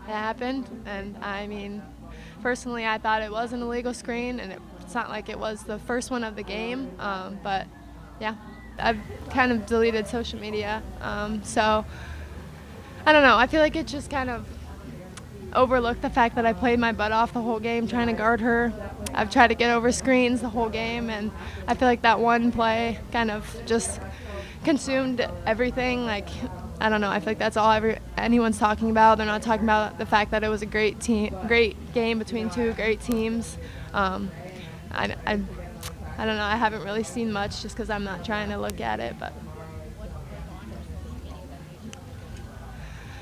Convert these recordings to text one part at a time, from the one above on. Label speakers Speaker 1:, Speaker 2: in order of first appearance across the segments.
Speaker 1: it happened. And I mean, personally, I thought it was an illegal screen, and it's not like it was the first one of the game. But yeah, I've kind of deleted social media. So I don't know. I feel like it just kind of overlooked the fact that I played my butt off the whole game trying to guard her. I've tried to get over screens the whole game, and I feel like that one play kind of just consumed everything. Like, I don't know. I feel like that's all anyone's talking about. They're not talking about the fact that it was a great game between two great teams. I don't know. I haven't really seen much just because I'm not trying to look at it, but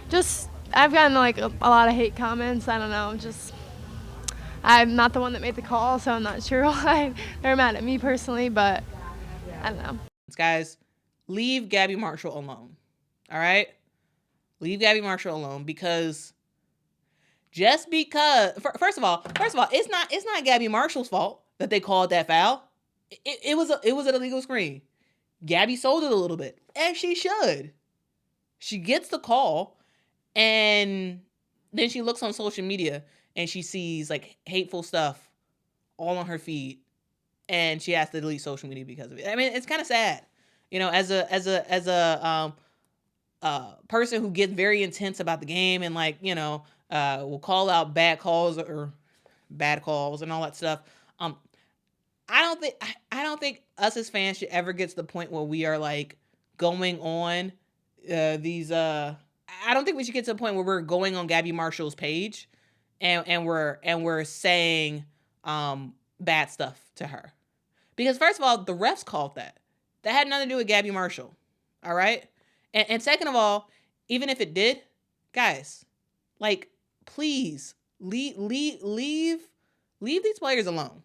Speaker 1: just I've gotten like a lot of hate comments. I don't know. Just I'm not the one that made the call, so I'm not sure why they're mad at me personally, but I don't know.
Speaker 2: Guys, leave Gabbie Marshall alone. All right? Leave Gabbie Marshall alone because just because first of all, it's not Gabbie Marshall's fault that they called that foul. It was an illegal screen. Gabbie sold it a little bit, and she should. She gets the call, and then she looks on social media and she sees like hateful stuff all on her feed, and she has to delete social media because of it. I mean, it's kind of sad, as a person who gets very intense about the game and will call out bad calls or bad calls and all that stuff. I don't think us as fans should ever get to the point where we are like going on these. I don't think we should get to the point where we're going on Gabbie Marshall's page and we're saying bad stuff to her, because first of all, the refs called that. That had nothing to do with Gabbie Marshall. All right. And second of all, even if it did, guys, like, please leave these players alone.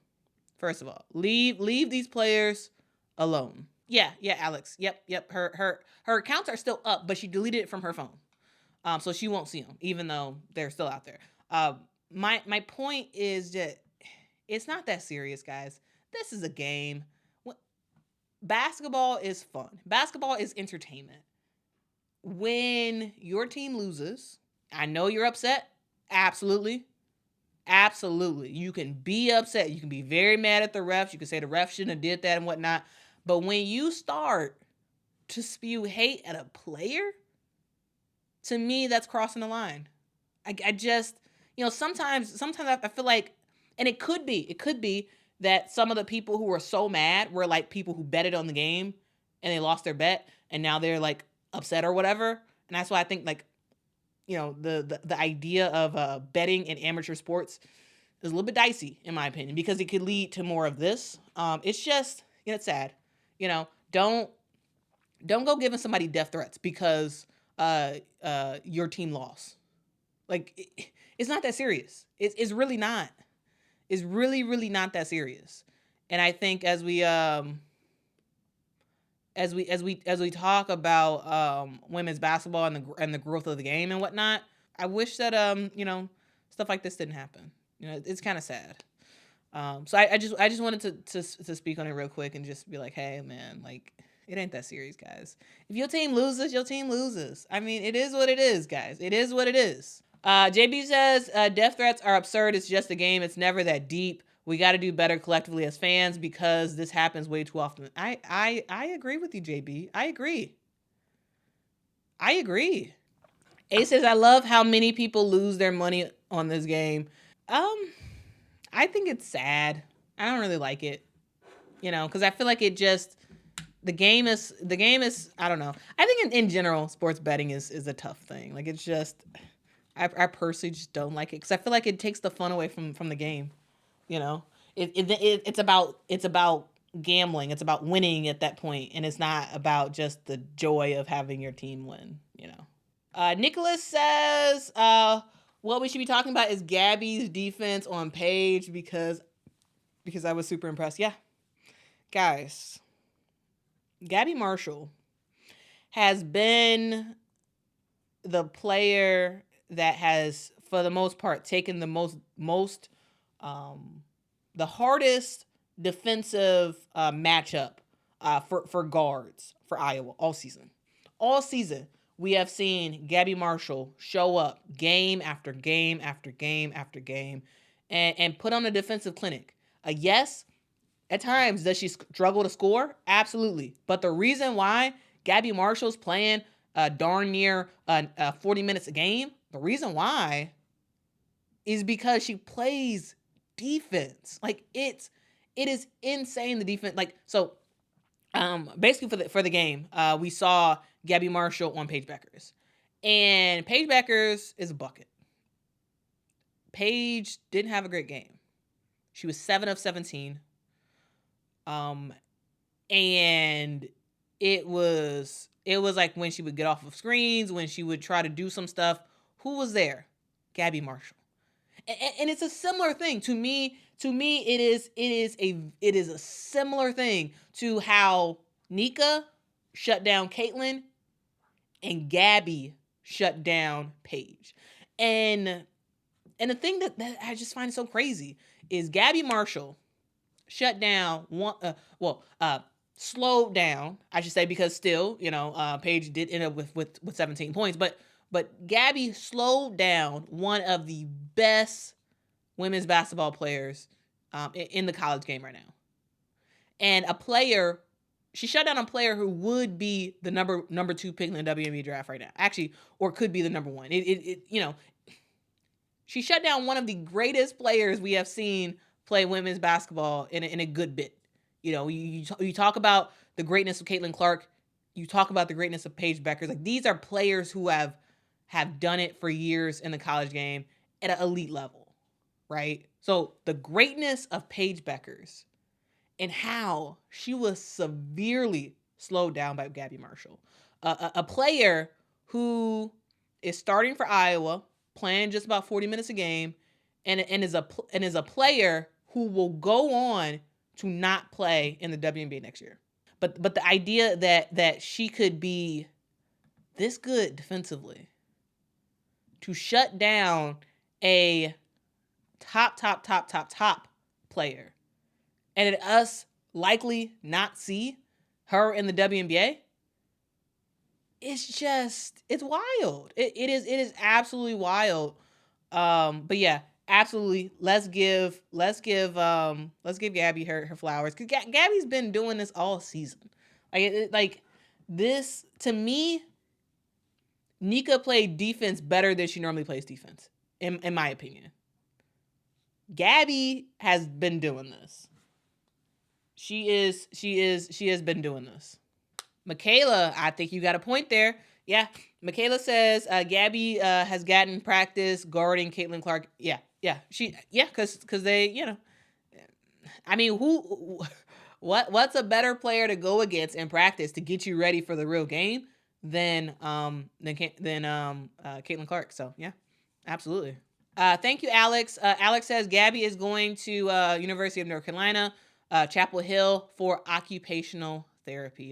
Speaker 2: First of all, leave these players alone. Yeah, Alex. Yep. Her accounts are still up, but she deleted it from her phone, so she won't see them, even though they're still out there. My point is that it's not that serious, guys. This is a game. Basketball is fun. Basketball is entertainment. When your team loses, I know you're upset. Absolutely. You can be upset. You can be very mad at the refs. You can say the refs shouldn't have did that and whatnot. But when you start to spew hate at a player, to me, that's crossing the line. I just, sometimes I feel like, and it could be that some of the people who were so mad were like people who betted on the game and they lost their bet and now they're like upset or whatever. And that's why I think like, the idea of betting in amateur sports is a little bit dicey in my opinion, because it could lead to more of this. It's just, it's sad. Don't go giving somebody death threats because your team lost. Like, it's not that serious. It's really not. It's really, really not that serious. And I think as we talk about women's basketball and the growth of the game and whatnot, I wish that stuff like this didn't happen. It's kind of sad. So I just wanted to speak on it real quick and just be like, hey man, like, it ain't that serious, guys. If your team loses, your team loses. I mean, it is what it is, guys. It is what it is. JB says death threats are absurd. It's just a game. It's never that deep. We got to do better collectively as fans because this happens way too often. I agree with you, JB. I agree. A says, I love how many people lose their money on this game. I think it's sad. I don't really like it, because I feel like it just, the game is, I don't know. I think in general, sports betting is a tough thing. Like, it's just, I personally just don't like it because I feel like it takes the fun away from the game. It's about gambling. It's about winning at that point, and it's not about just the joy of having your team win. Nicholas says, what we should be talking about is Gabbie's defense on page because I was super impressed. Yeah, guys, Gabbie Marshall has been the player that has, for the most part, taken the the hardest defensive matchup for guards for Iowa all season. we have seen Gabbie Marshall show up game after game after game after game and put on a defensive clinic. Yes, at times does she struggle to score? Absolutely. But the reason why Gabbie Marshall's playing darn near 40 minutes a game, the reason why is because she plays defense. Like it is insane, the defense. Like, so basically for the game, we saw Gabbie Marshall on Paige Bueckers. And Paige Bueckers is a bucket. Paige didn't have a great game. She was 7 of 17. And it was like when she would get off of screens, when she would try to do some stuff, who was there? Gabbie Marshall. And it's a similar thing to me. It is a similar thing to how Nika shut down Caitlin and Gabbie shut down Paige. And the thing that I just find so crazy is Gabbie Marshall shut down slowed down, I should say, because still, Paige did end up with 17 points, but Gabbie slowed down one of the best women's basketball players in the college game right now. And she shut down a player who would be the number 2 pick in the WNBA draft right now. Actually, or could be the number 1. She shut down one of the greatest players we have seen play women's basketball in a good bit. You talk about the greatness of Caitlin Clark. You talk about the greatness of Paige Bueckers. Like, these are players who have done it for years in the college game at an elite level, right? So the greatness of Paige Bueckers and how she was severely slowed down by Gabbie Marshall, a player who is starting for Iowa, playing just about 40 minutes a game, and is a player who will go on to not play in the WNBA next year. But the idea that she could be this good defensively, to shut down a top player, and us likely not see her in the WNBA, it's wild. It is absolutely wild. But yeah, absolutely. Let's give Gabbie her flowers, because Gabbie's been doing this all season. Like this, to me, Nika played defense better than she normally plays defense, in my opinion. Gabbie has been doing this. She has been doing this. Michaela, I think you got a point there. Yeah, Michaela says Gabbie has gotten practice guarding Caitlin Clark. Yeah, because they, I mean, what's a better player to go against in practice to get you ready for the real game than Caitlin Clark? So yeah, absolutely. Thank you, Alex. Alex says Gabbie is going to University of North Carolina, Chapel Hill, for occupational therapy.